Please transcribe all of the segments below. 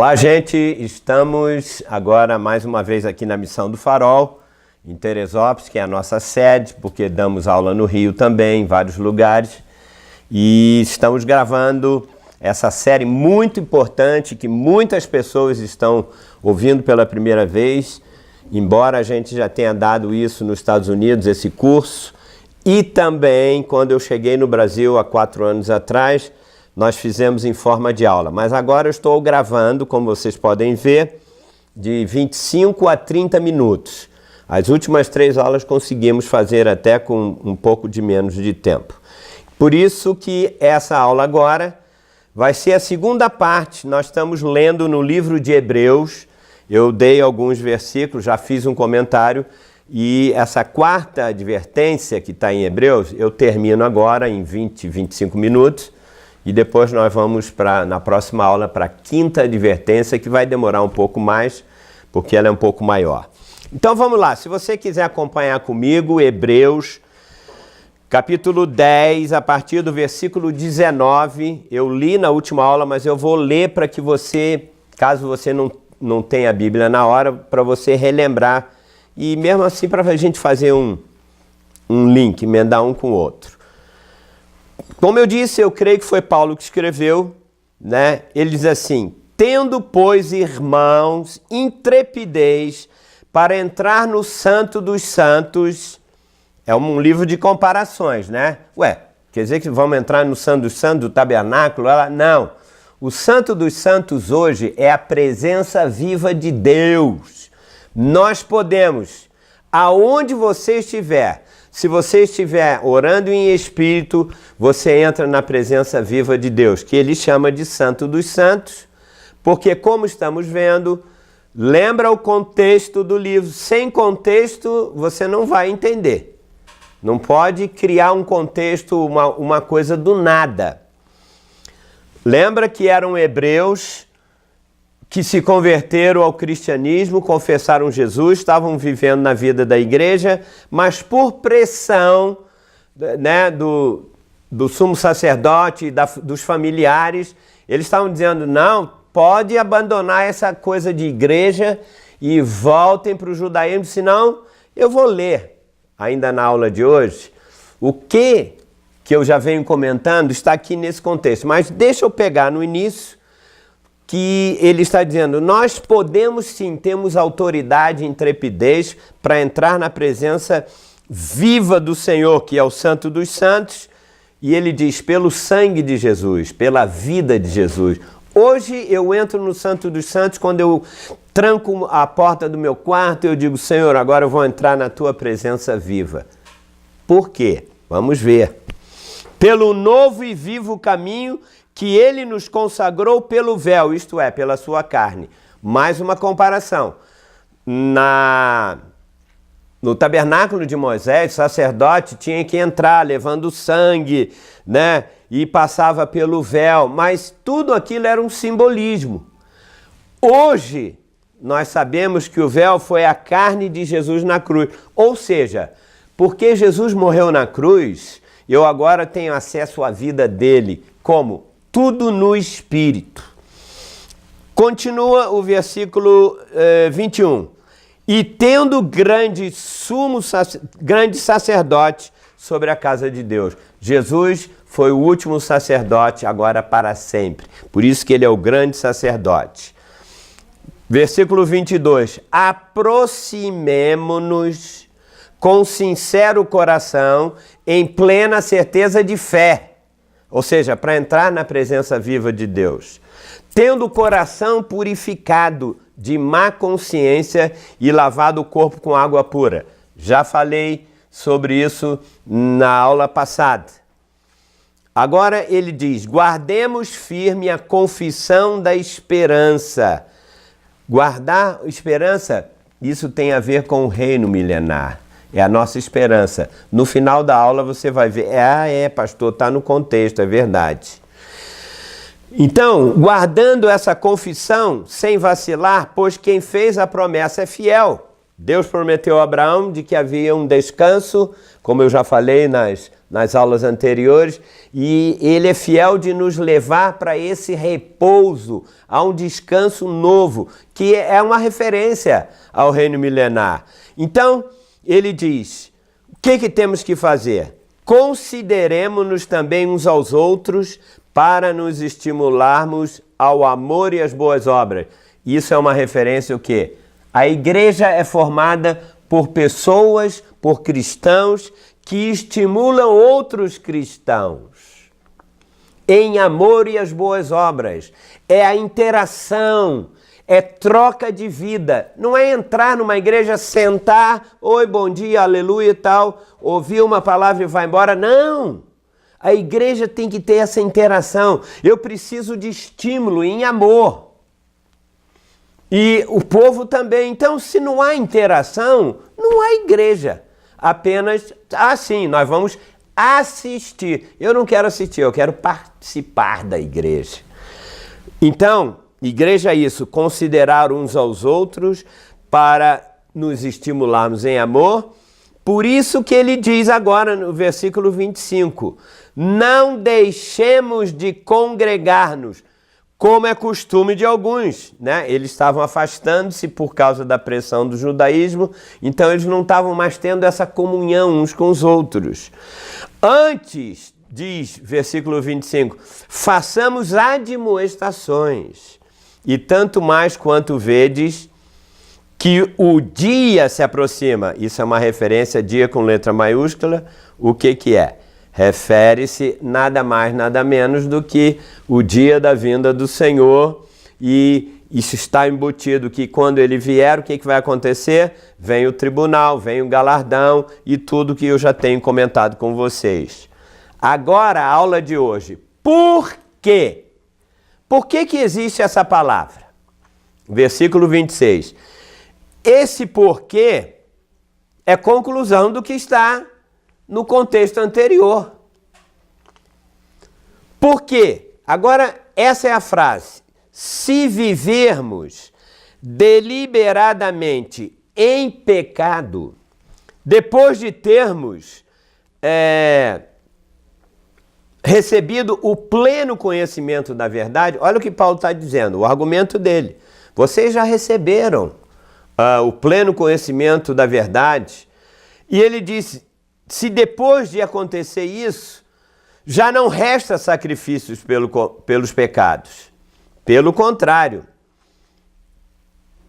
Olá, gente! Estamos agora mais uma vez aqui na Missão do Farol, em Teresópolis, que é a nossa sede, porque damos aula no Rio também, em vários lugares. E estamos gravando essa série muito importante, que muitas pessoas estão ouvindo pela primeira vez, embora a gente já tenha dado isso nos Estados Unidos, esse curso. E também, quando eu cheguei no Brasil há 4 anos atrás, nós fizemos em forma de aula. Mas agora eu estou gravando, como vocês podem ver, de 25 a 30 minutos. As últimas 3 aulas conseguimos fazer até com um pouco de menos de tempo. Por isso que essa aula agora vai ser a segunda parte. Nós estamos lendo no livro de Hebreus. Eu dei alguns versículos, já fiz um comentário. E essa quarta advertência que está em Hebreus, eu termino agora em 20, 25 minutos. E depois nós vamos, na próxima aula, para a quinta advertência, que vai demorar um pouco mais, porque ela é um pouco maior. Então vamos lá, se você quiser acompanhar comigo, Hebreus, capítulo 10, a partir do versículo 19, eu li na última aula, mas eu vou ler para que você, caso você não tenha a Bíblia na hora, para você relembrar, e mesmo assim para a gente fazer um link, emendar um com o outro. Como eu disse, eu creio que foi Paulo que escreveu, né? Ele diz assim: tendo, pois, irmãos, intrepidez para entrar no Santo dos Santos. É um livro de comparações, né? Ué, quer dizer que vamos entrar no Santo dos Santos, do tabernáculo? Não. O Santo dos Santos hoje é a presença viva de Deus. Nós podemos, aonde você estiver, se você estiver orando em espírito, você entra na presença viva de Deus, que ele chama de Santo dos Santos, porque, como estamos vendo, lembra o contexto do livro. Sem contexto, você não vai entender. Não pode criar um contexto, uma coisa do nada. Lembra que eram hebreus que se converteram ao cristianismo, confessaram Jesus, estavam vivendo na vida da igreja, mas por pressão, né, do sumo sacerdote e dos familiares, eles estavam dizendo: não, pode abandonar essa coisa de igreja e voltem para o judaísmo, senão eu vou ler, ainda na aula de hoje, o que eu já venho comentando está aqui nesse contexto. Mas deixa eu pegar no início, que ele está dizendo: nós podemos sim, temos autoridade e intrepidez para entrar na presença viva do Senhor, que é o Santo dos Santos, e ele diz: pelo sangue de Jesus, pela vida de Jesus. Hoje eu entro no Santo dos Santos, quando eu tranco a porta do meu quarto, eu digo: Senhor, agora eu vou entrar na tua presença viva. Por quê? Vamos ver. Pelo novo e vivo caminho que ele nos consagrou pelo véu, isto é, pela sua carne. Mais uma comparação. No tabernáculo de Moisés, o sacerdote tinha que entrar levando sangue, né? E passava pelo véu, mas tudo aquilo era um simbolismo. Hoje, nós sabemos que o véu foi a carne de Jesus na cruz. Ou seja, porque Jesus morreu na cruz, eu agora tenho acesso à vida dele. Como? Tudo no Espírito. Continua o versículo 21. E tendo grande sacerdote sobre a casa de Deus. Jesus foi o último sacerdote agora para sempre. Por isso que ele é o grande sacerdote. Versículo 22. Aproximemo-nos com sincero coração, em plena certeza de fé. Ou seja, para entrar na presença viva de Deus. Tendo o coração purificado de má consciência e lavado o corpo com água pura. Já falei sobre isso na aula passada. Agora ele diz: guardemos firme a confissão da esperança. Guardar esperança, isso tem a ver com o reino milenar. É a nossa esperança. No final da aula você vai ver: pastor, está no contexto, é verdade. Então, guardando essa confissão sem vacilar, pois quem fez a promessa é fiel. Deus prometeu a Abraão de que havia um descanso, como eu já falei nas aulas anteriores, e Ele é fiel de nos levar para esse repouso, a um descanso novo, que é uma referência ao reino milenar. Então, Ele diz, o que temos que fazer? Consideremos-nos também uns aos outros para nos estimularmos ao amor e às boas obras. Isso é uma referência o quê? A igreja é formada por pessoas, por cristãos, que estimulam outros cristãos em amor e as boas obras. É a interação, é troca de vida. Não é entrar numa igreja, sentar, oi, bom dia, aleluia e tal, ouvir uma palavra e vai embora. Não! A igreja tem que ter essa interação. Eu preciso de estímulo em amor. E o povo também. Então, se não há interação, não há igreja. Apenas, sim, nós vamos assistir. Eu não quero assistir, eu quero participar da igreja. Então, igreja é isso, considerar uns aos outros para nos estimularmos em amor. Por isso que ele diz agora no versículo 25, não deixemos de congregar-nos, como é costume de alguns, né? Eles estavam afastando-se por causa da pressão do judaísmo, então eles não estavam mais tendo essa comunhão uns com os outros. Antes, diz versículo 25, façamos admoestações, e tanto mais quanto vedes que o dia se aproxima. Isso é uma referência, dia com letra maiúscula. O que é? Refere-se nada mais, nada menos do que o dia da vinda do Senhor, e isso está embutido que quando ele vier, o que vai acontecer? Vem o tribunal, vem o galardão e tudo que eu já tenho comentado com vocês. Agora, a aula de hoje. Por quê? Por que existe essa palavra? Versículo 26. Esse porquê é conclusão do que está no contexto anterior. Por quê? Agora, essa é a frase. Se vivermos deliberadamente em pecado, depois de termos recebido o pleno conhecimento da verdade, olha o que Paulo está dizendo, o argumento dele. Vocês já receberam o pleno conhecimento da verdade, e ele disse, se depois de acontecer isso, já não resta sacrifícios pelos pecados. Pelo contrário,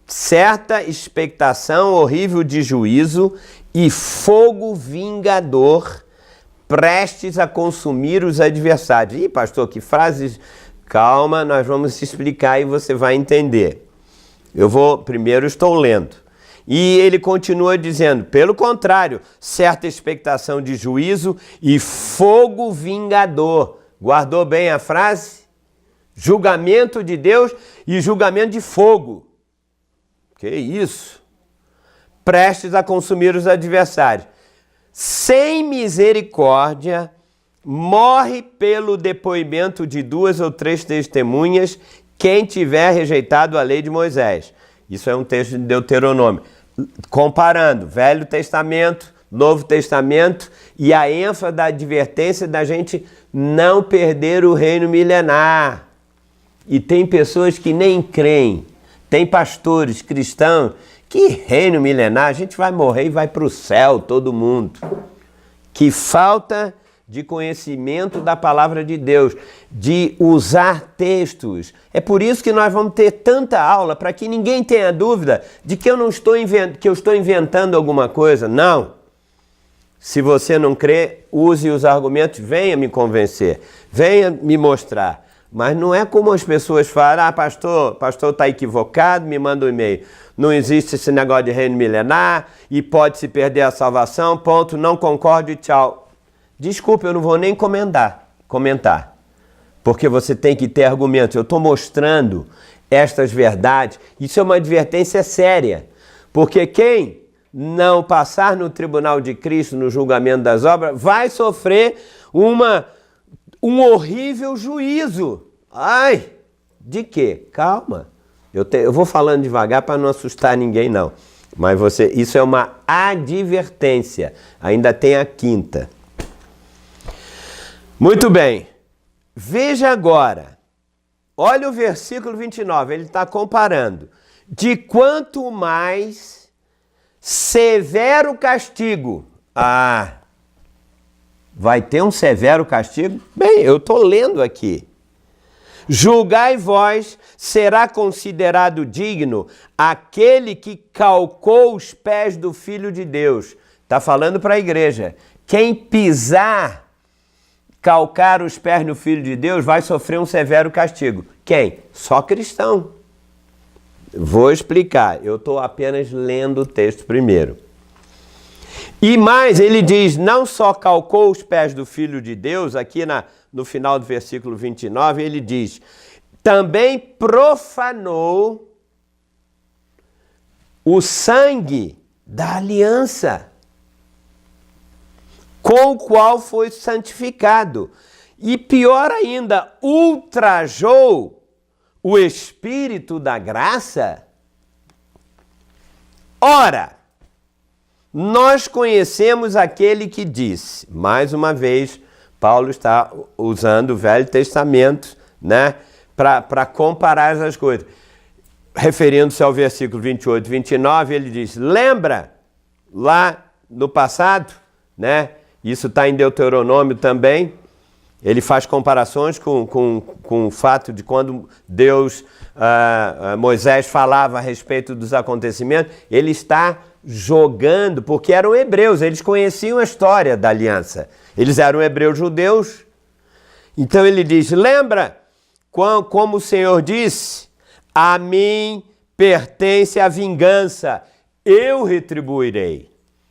certa expectação horrível de juízo e fogo vingador prestes a consumir os adversários. Ih, pastor, que frases... Calma, nós vamos explicar e você vai entender. Primeiro estou lendo. E ele continua dizendo, pelo contrário, certa expectação de juízo e fogo vingador. Guardou bem a frase? Julgamento de Deus e julgamento de fogo. Que isso? Prestes a consumir os adversários. Sem misericórdia, morre pelo depoimento de 2 ou 3 testemunhas quem tiver rejeitado a lei de Moisés. Isso é um texto de Deuteronômio. Comparando Velho Testamento, Novo Testamento e a ênfase da advertência da gente não perder o reino milenar. E tem pessoas que nem creem, tem pastores cristãos que reino milenar, a gente vai morrer e vai para o céu todo mundo. Que falta de conhecimento da palavra de Deus, de usar textos. É por isso que nós vamos ter tanta aula, para que ninguém tenha dúvida de que eu estou inventando alguma coisa. Não. Se você não crê, use os argumentos, venha me convencer, venha me mostrar. Mas não é como as pessoas falam, pastor está equivocado, me manda um e-mail. Não existe esse negócio de reino milenar e pode-se perder a salvação, ponto, não concordo e tchau. Desculpa, eu não vou nem comentar, porque você tem que ter argumentos. Eu estou mostrando estas verdades. Isso é uma advertência séria, porque quem não passar no tribunal de Cristo, no julgamento das obras, vai sofrer um horrível juízo. Ai, de quê? Calma. Eu vou falando devagar para não assustar ninguém, não. Mas isso é uma advertência. Ainda tem a quinta. Muito bem. Veja agora. Olha o versículo 29. Ele está comparando. De quanto mais severo castigo. Vai ter um severo castigo? Bem, eu estou lendo aqui. Julgai vós, será considerado digno aquele que calcou os pés do Filho de Deus. Está falando para a igreja. Quem pisar, calcar os pés no Filho de Deus, vai sofrer um severo castigo. Quem? Só cristão. Vou explicar. Eu estou apenas lendo o texto primeiro. E mais, ele diz, não só calcou os pés do Filho de Deus, aqui no final do versículo 29, ele diz, também profanou o sangue da aliança, com o qual foi santificado. E pior ainda, ultrajou o Espírito da graça. Ora, nós conhecemos aquele que disse, mais uma vez, Paulo está usando o Velho Testamento, né, para comparar as coisas. Referindo-se ao versículo 28 e 29, ele diz, lembra lá no passado, né, isso está em Deuteronômio também, ele faz comparações com o fato de quando Moisés falava a respeito dos acontecimentos, ele está jogando, porque eram hebreus, eles conheciam a história da aliança. Eles eram hebreus judeus. Então ele diz, lembra como o Senhor disse, a mim pertence a vingança, eu retribuirei.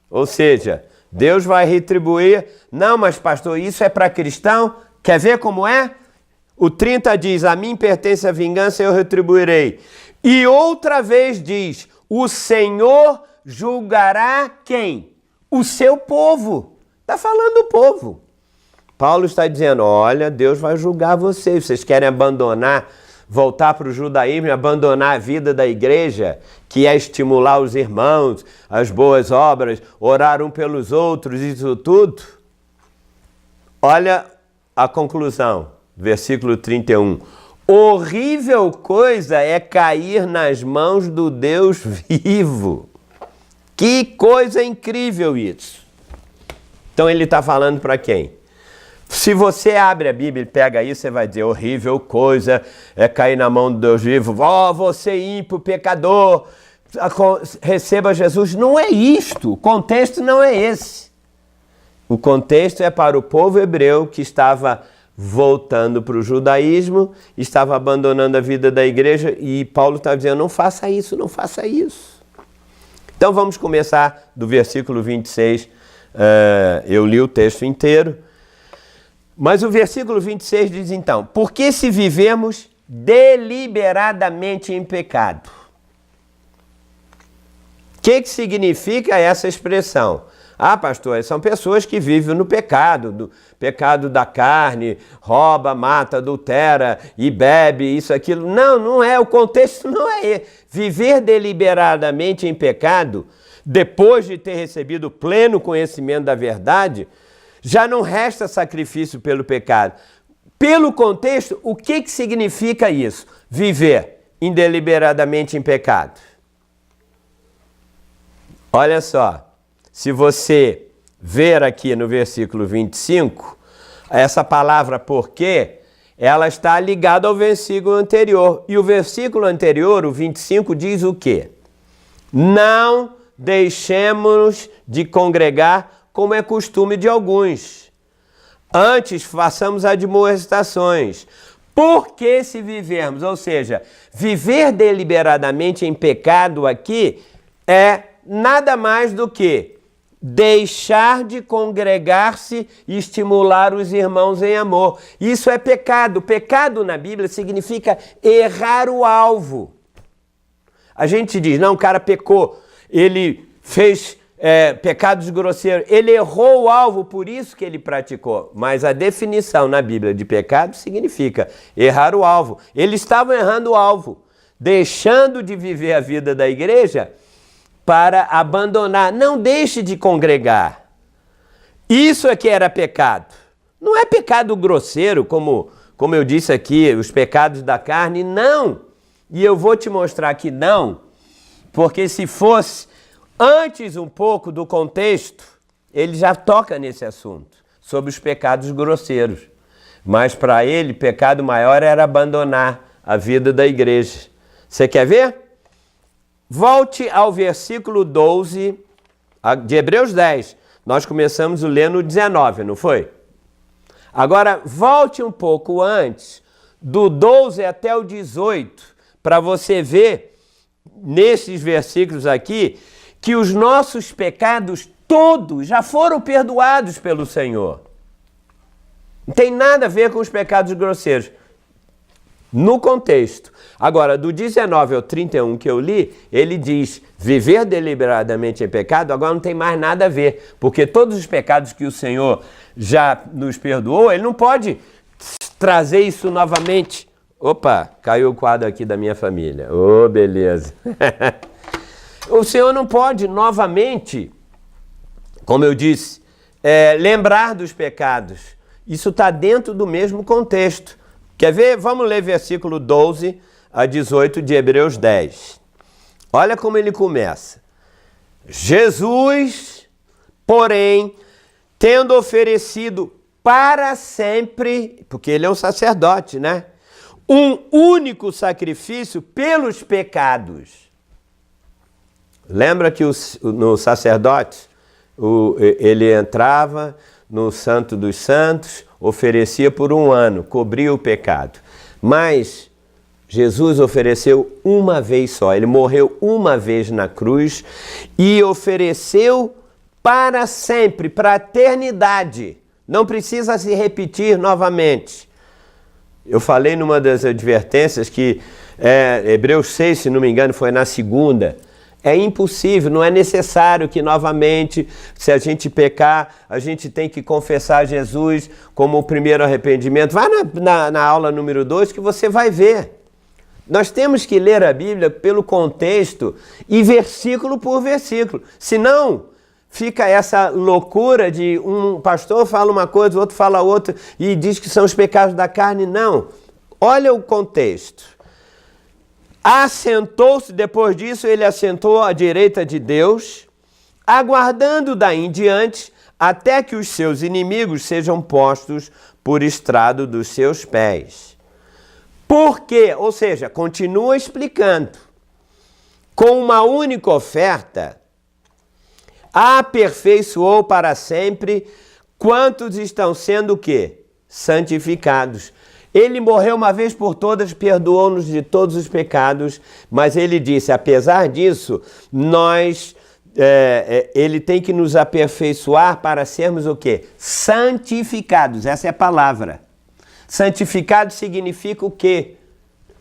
Ou seja, Deus vai retribuir. Não, mas pastor, isso é para cristão? Quer ver como é? O 30 diz, a mim pertence a vingança, eu retribuirei. E outra vez diz, o Senhor julgará quem? O seu povo. Está falando do povo. Paulo está dizendo, olha, Deus vai julgar vocês. Vocês querem abandonar, voltar para o judaísmo, abandonar a vida da igreja, que é estimular os irmãos, as boas obras, orar um pelos outros, isso tudo? Olha a conclusão, versículo 31. Horrível coisa é cair nas mãos do Deus vivo. Que coisa incrível isso. Então ele está falando para quem? Se você abre a Bíblia e pega isso, você vai dizer, horrível coisa é cair na mão do Deus vivo. Você ímpio, pecador, receba Jesus. Não é isto, o contexto não é esse. O contexto é para o povo hebreu que estava voltando para o judaísmo, estava abandonando a vida da igreja e Paulo está dizendo, não faça isso, não faça isso. Então vamos começar do versículo 26, eu li o texto inteiro, mas o versículo 26 diz então, porque se vivemos deliberadamente em pecado? O que significa essa expressão? Pastor, são pessoas que vivem no pecado, do pecado da carne, rouba, mata, adultera e bebe, isso, aquilo. Não, não é, o contexto não é esse. Viver deliberadamente em pecado, depois de ter recebido pleno conhecimento da verdade, já não resta sacrifício pelo pecado. Pelo contexto, o que significa isso? Viver deliberadamente em pecado. Olha só. Se você ver aqui no versículo 25, essa palavra porque, ela está ligada ao versículo anterior. E o versículo anterior, o 25, diz o quê? Não deixemos de congregar como é costume de alguns. Antes, façamos admoestações. Porque se vivermos, ou seja, viver deliberadamente em pecado aqui é nada mais do que deixar de congregar-se e estimular os irmãos em amor. Isso é pecado. Pecado na Bíblia significa errar o alvo. A gente diz, não, o cara pecou, ele fez pecados grosseiros, ele errou o alvo, por isso que ele praticou. Mas a definição na Bíblia de pecado significa errar o alvo. Eles estavam errando o alvo, deixando de viver a vida da igreja para abandonar. Não deixe de congregar. Isso é que era pecado. Não é pecado grosseiro, como eu disse aqui, os pecados da carne, não. E eu vou te mostrar que não, porque se fosse antes um pouco do contexto, ele já toca nesse assunto, sobre os pecados grosseiros. Mas para ele, pecado maior era abandonar a vida da igreja. Você quer ver? Volte ao versículo 12 de Hebreus 10. Nós começamos a ler no 19, não foi? Agora, volte um pouco antes, do 12 até o 18, para você ver, nesses versículos aqui, que os nossos pecados todos já foram perdoados pelo Senhor. Não tem nada a ver com os pecados grosseiros. No contexto. Agora, do 19 ao 31 que eu li, ele diz, viver deliberadamente em pecado, agora não tem mais nada a ver, porque todos os pecados que o Senhor já nos perdoou, ele não pode trazer isso novamente. Opa, caiu o quadro aqui da minha família. Oh, beleza. O Senhor não pode novamente, como eu disse, lembrar dos pecados. Isso está dentro do mesmo contexto. Quer ver? Vamos ler versículo 12 a 18 de Hebreus 10. Olha como ele começa. Jesus, porém, tendo oferecido para sempre, porque ele é um sacerdote, né? Um único sacrifício pelos pecados. Lembra que no sacerdote, ele entrava no Santo dos Santos, oferecia por 1 ano, cobria o pecado. Mas Jesus ofereceu uma vez só, ele morreu uma vez na cruz e ofereceu para sempre, para a eternidade. Não precisa se repetir novamente. Eu falei numa das advertências que Hebreus 6, se não me engano, foi na segunda. É impossível, não é necessário que novamente, se a gente pecar, a gente tem que confessar Jesus como o primeiro arrependimento. Vai na aula número 2 que você vai ver. Nós temos que ler a Bíblia pelo contexto e versículo por versículo. Senão, fica essa loucura de um pastor fala uma coisa, o outro fala outra e diz que são os pecados da carne. Não. Olha o contexto. Assentou-se, depois disso, ele assentou à direita de Deus, aguardando daí em diante até que os seus inimigos sejam postos por estrado dos seus pés. Por quê? Ou seja, continua explicando. Com uma única oferta, aperfeiçoou para sempre quantos estão sendo o quê? Santificados. Ele morreu uma vez por todas, perdoou-nos de todos os pecados, mas ele disse, apesar disso, ele tem que nos aperfeiçoar para sermos o quê? Santificados, essa é a palavra. Santificado significa o quê?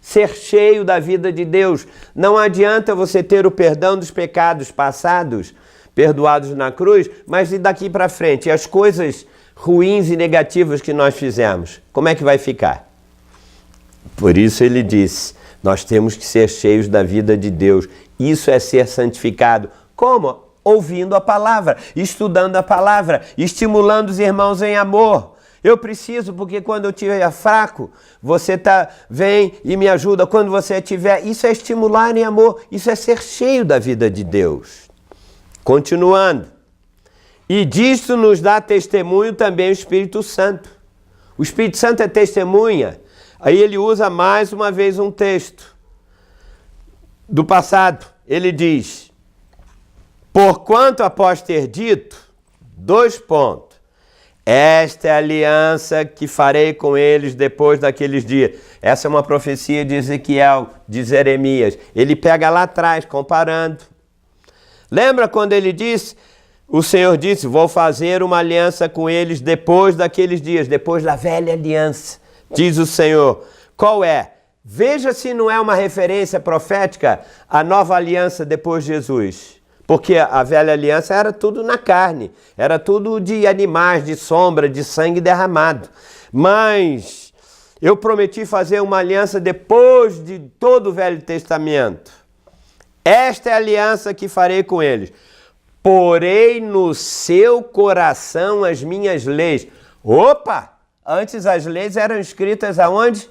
Ser cheio da vida de Deus. Não adianta você ter o perdão dos pecados passados, perdoados na cruz, mas e daqui para frente? E as coisas ruins e negativas que nós fizemos, como é que vai ficar? Por isso ele disse, nós temos que ser cheios da vida de Deus. Isso é ser santificado. Como? Ouvindo a palavra, estudando a palavra, estimulando os irmãos em amor. Eu preciso, porque quando eu estiver fraco, você vem e me ajuda. Quando você estiver, isso é estimular em amor, isso é ser cheio da vida de Deus. Continuando. E disto nos dá testemunho também o Espírito Santo. O Espírito Santo é testemunha. Aí ele usa mais uma vez um texto do passado. Ele diz, porquanto após ter dito, 2 pontos, esta é a aliança que farei com eles depois daqueles dias. Essa é uma profecia de Ezequiel, de Jeremias. Ele pega lá atrás, comparando. Lembra quando ele disse... O Senhor disse, vou fazer uma aliança com eles depois daqueles dias, depois da velha aliança, diz o Senhor. Qual é? Veja se não é uma referência profética à nova aliança depois de Jesus. Porque a velha aliança era tudo na carne, era tudo de animais, de sombra, de sangue derramado. Mas eu prometi fazer uma aliança depois de todo o Velho Testamento. Esta é a aliança que farei com eles. Porei no seu coração as minhas leis. Opa! Antes as leis eram escritas aonde?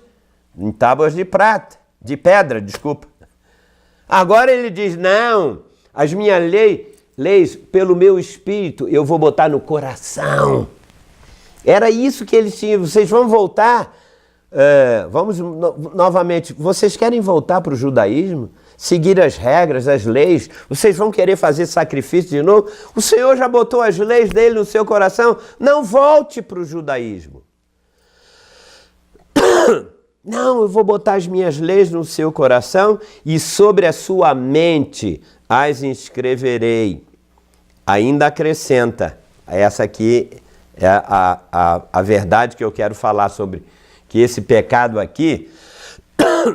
Em tábuas de prata, de pedra, desculpa. Agora ele diz, não, as minhas leis, pelo meu espírito, eu vou botar no coração. Era isso que eles tinham. Vocês vão voltar, novamente, vocês querem voltar para o judaísmo? Seguir as regras, as leis? Vocês vão querer fazer sacrifício de novo? O Senhor já botou as leis dele no seu coração? Não volte para o judaísmo. Não, eu vou botar as minhas leis no seu coração e sobre a sua mente as inscreverei. Ainda acrescenta, essa aqui é a verdade que eu quero falar sobre, que esse pecado aqui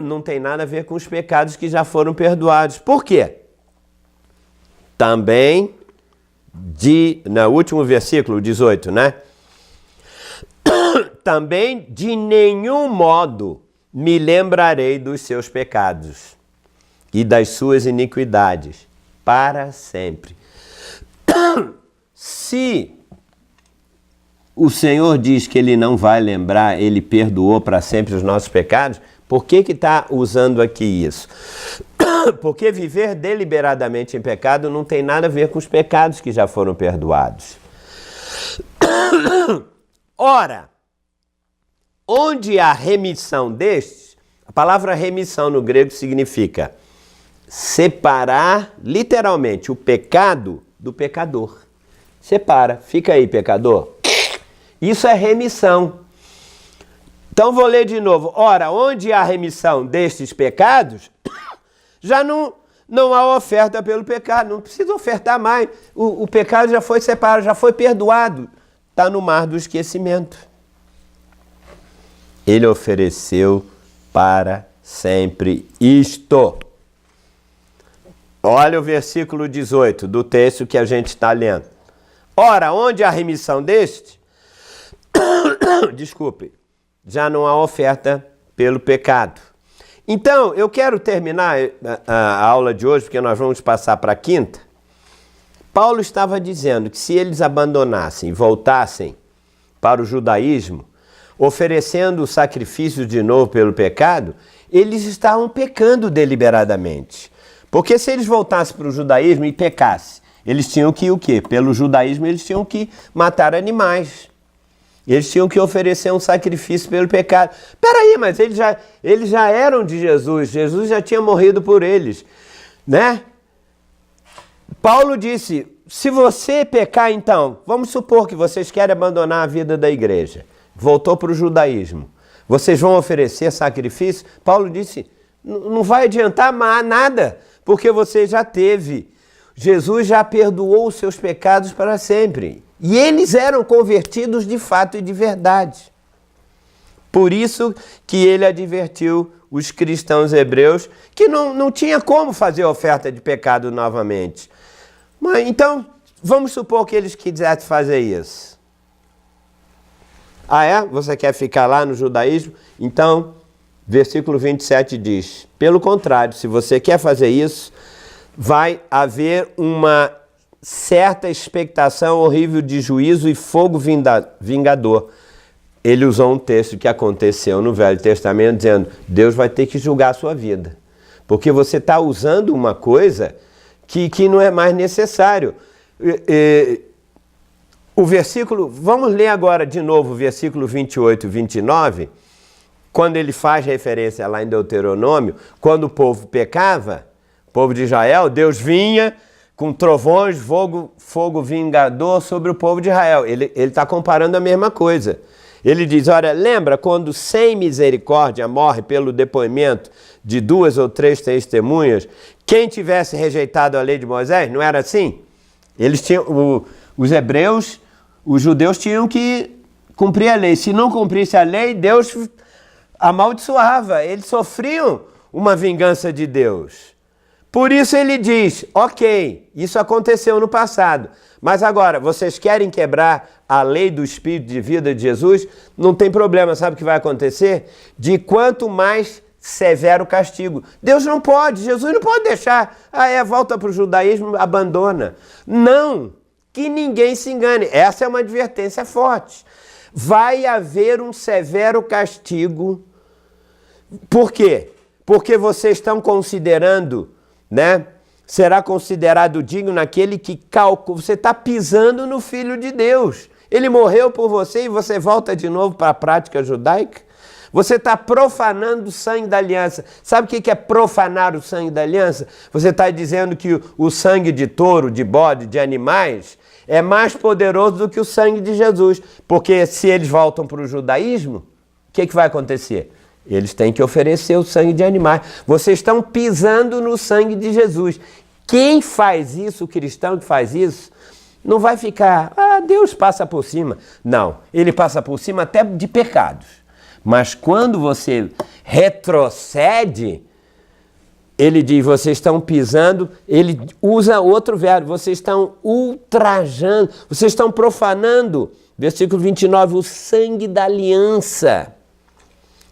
não tem nada a ver com os pecados que já foram perdoados. Por quê? Também, no último versículo, 18, né? Também de nenhum modo me lembrarei dos seus pecados e das suas iniquidades para sempre. Se o Senhor diz que ele não vai lembrar, ele perdoou para sempre os nossos pecados, por que está usando aqui isso? Porque viver deliberadamente em pecado não tem nada a ver com os pecados que já foram perdoados. Ora, onde há remissão destes, a palavra remissão no grego significa separar, literalmente, o pecado do pecador. Separa, fica aí, pecador. Isso é remissão. Então vou ler de novo. Ora, onde há remissão destes pecados, já não há oferta pelo pecado, não precisa ofertar mais. O pecado já foi separado, já foi perdoado. Está no mar do esquecimento. Ele ofereceu para sempre isto. Olha o versículo 18 do texto que a gente está lendo. Ora, onde há remissão deste, desculpe, já não há oferta pelo pecado. Então, eu quero terminar a aula de hoje, porque nós vamos passar para a quinta. Paulo estava dizendo que se eles abandonassem, voltassem para o judaísmo, oferecendo o sacrifício de novo pelo pecado, eles estavam pecando deliberadamente. Porque se eles voltassem para o judaísmo e pecassem, eles tinham que o quê? Pelo judaísmo eles tinham que matar animais. Eles tinham que oferecer um sacrifício pelo pecado. Peraí, mas eles já eram de Jesus. Jesus já tinha morrido por eles, né? Paulo disse, se você pecar então, vamos supor que vocês querem abandonar a vida da igreja. Voltou para o judaísmo. Vocês vão oferecer sacrifício? Paulo disse, não vai adiantar nada, porque você já teve. Jesus já perdoou os seus pecados para sempre. E eles eram convertidos de fato e de verdade. Por isso que ele advertiu os cristãos hebreus que não tinha como fazer oferta de pecado novamente. Mas então, vamos supor que eles quisessem fazer isso. Ah, é? Você quer ficar lá no judaísmo? Então, versículo 27 diz, pelo contrário, se você quer fazer isso, vai haver uma certa expectação horrível de juízo e fogo vingador. Ele usou um texto que aconteceu no Velho Testamento, dizendo, Deus vai ter que julgar a sua vida. Porque você está usando uma coisa que não é mais necessário. O versículo, vamos ler agora de novo o versículo 28 e 29, quando ele faz referência lá em Deuteronômio, quando o povo pecava, o povo de Israel, Deus vinha com trovões, fogo vingador sobre o povo de Israel. Ele está comparando a mesma coisa. Ele diz, olha, lembra quando sem misericórdia morre pelo depoimento de 2 ou 3 testemunhas, quem tivesse rejeitado a lei de Moisés? Não era assim? Eles tinham, os hebreus, os judeus tinham que cumprir a lei. Se não cumprisse a lei, Deus amaldiçoava. Eles sofriam uma vingança de Deus. Por isso ele diz, ok, isso aconteceu no passado, mas agora, vocês querem quebrar a lei do Espírito de vida de Jesus? Não tem problema, sabe o que vai acontecer? De quanto mais severo castigo. Deus não pode, Jesus não pode deixar, volta para o judaísmo, abandona. Não, que ninguém se engane. Essa é uma advertência forte. Vai haver um severo castigo. Por quê? Porque vocês estão considerando, né? Será considerado digno naquele que calcula. Você está pisando no Filho de Deus. Ele morreu por você e você volta de novo para a prática judaica? Você está profanando o sangue da aliança. Sabe o que é profanar o sangue da aliança? Você está dizendo que o sangue de touro, de bode, de animais é mais poderoso do que o sangue de Jesus. Porque se eles voltam para o judaísmo, o que vai acontecer? Eles têm que oferecer o sangue de animais. Vocês estão pisando no sangue de Jesus. Quem faz isso, o cristão que faz isso, não vai ficar, Deus passa por cima. Não, ele passa por cima até de pecados. Mas quando você retrocede, ele diz, vocês estão pisando, ele usa outro verbo, vocês estão ultrajando, vocês estão profanando, versículo 29, o sangue da aliança,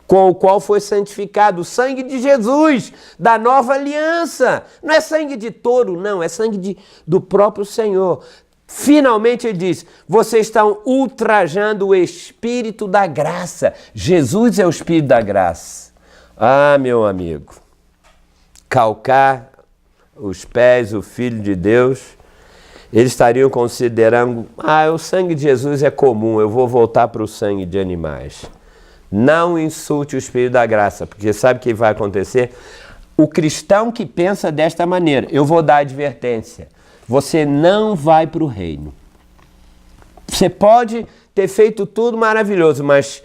com o qual foi santificado, o sangue de Jesus, da nova aliança. Não é sangue de touro, não, é sangue do próprio Senhor. Finalmente ele diz, vocês estão ultrajando o Espírito da graça. Jesus é o Espírito da graça. Meu amigo, calcar os pés, o Filho de Deus, eles estariam considerando, o sangue de Jesus é comum, eu vou voltar para o sangue de animais. Não insulte o Espírito da graça, porque sabe o que vai acontecer? O cristão que pensa desta maneira, eu vou dar advertência, você não vai para o reino. Você pode ter feito tudo maravilhoso, mas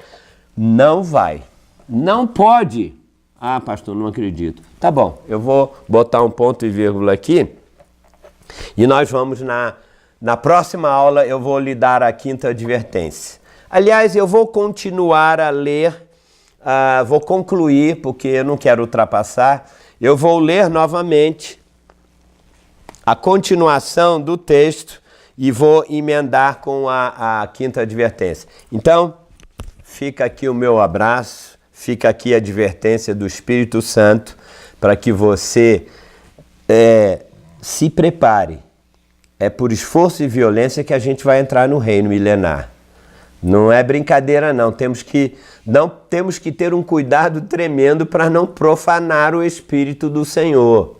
não vai. Não pode. Pastor, não acredito. Tá bom, eu vou botar um ponto e vírgula aqui e nós vamos na próxima aula, eu vou lhe dar a quinta advertência. Aliás, eu vou continuar a ler, vou concluir, porque eu não quero ultrapassar, eu vou ler novamente a continuação do texto e vou emendar com a quinta advertência. Então, fica aqui o meu abraço, fica aqui a advertência do Espírito Santo para que você se prepare. É por esforço e violência que a gente vai entrar no reino milenar. Não é brincadeira não, temos que ter um cuidado tremendo para não profanar o Espírito do Senhor.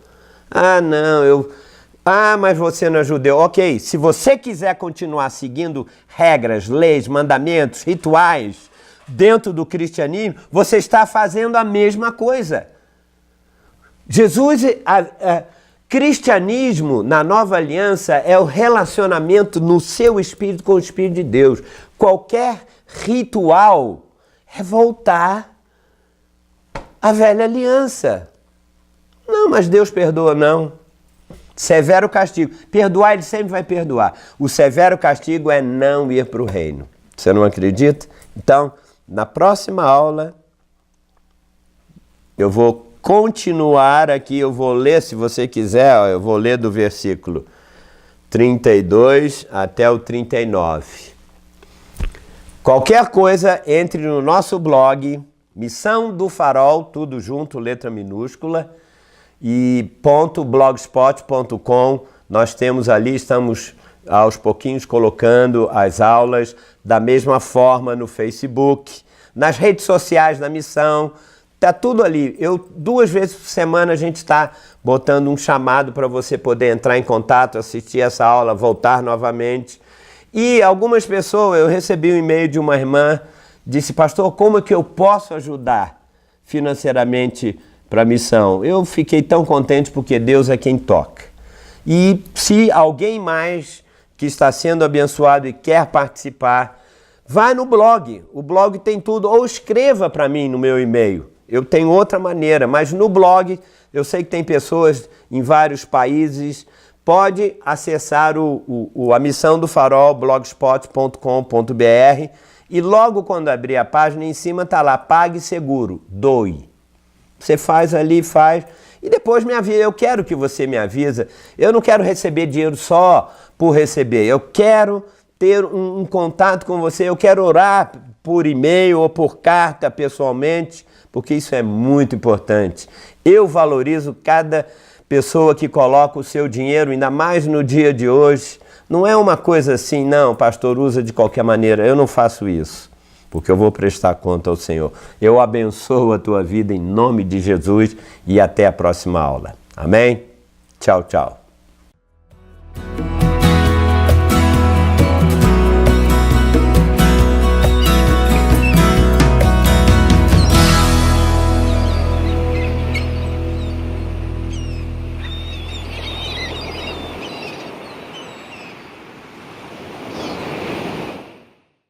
Mas você não é judeu. Ok, se você quiser continuar seguindo regras, leis, mandamentos, rituais dentro do cristianismo, você está fazendo a mesma coisa. Cristianismo na nova aliança é o relacionamento no seu espírito com o Espírito de Deus. Qualquer ritual é voltar à velha aliança. Não, mas Deus perdoa, não. Severo castigo. Perdoar, ele sempre vai perdoar. O severo castigo é não ir para o reino. Você não acredita? Então, na próxima aula, eu vou continuar aqui, eu vou ler, se você quiser, eu vou ler do versículo 32 até o 39. Qualquer coisa, entre no nosso blog, Missão do Farol, tudo junto, letra minúscula, e .blogspot.com, nós temos ali, estamos aos pouquinhos colocando as aulas da mesma forma no Facebook, nas redes sociais da missão, tá tudo ali. 2 vezes por semana a gente está botando um chamado para você poder entrar em contato, assistir essa aula, voltar novamente. E algumas pessoas, eu recebi um e-mail de uma irmã, disse, pastor, como é que eu posso ajudar financeiramente para a missão? Eu fiquei tão contente porque Deus é quem toca. E se alguém mais que está sendo abençoado e quer participar, vai no blog. O blog tem tudo. Ou escreva para mim no meu e-mail. Eu tenho outra maneira, mas no blog, eu sei que tem pessoas em vários países, pode acessar a Missão do Farol, blogspot.com.br, e logo quando abrir a página, em cima está lá, pague seguro, doe. Você faz ali, e depois me avisa. Eu quero que você me avisa. Eu não quero receber dinheiro só por receber. Eu quero ter um contato com você. Eu quero orar por e-mail ou por carta pessoalmente porque isso é muito importante. Eu valorizo cada pessoa que coloca o seu dinheiro, ainda mais no dia de hoje. Não é uma coisa assim, não, pastor, usa de qualquer maneira. Eu não faço isso, porque eu vou prestar conta ao Senhor. Eu abençoo a tua vida em nome de Jesus e até a próxima aula. Amém? Tchau, tchau.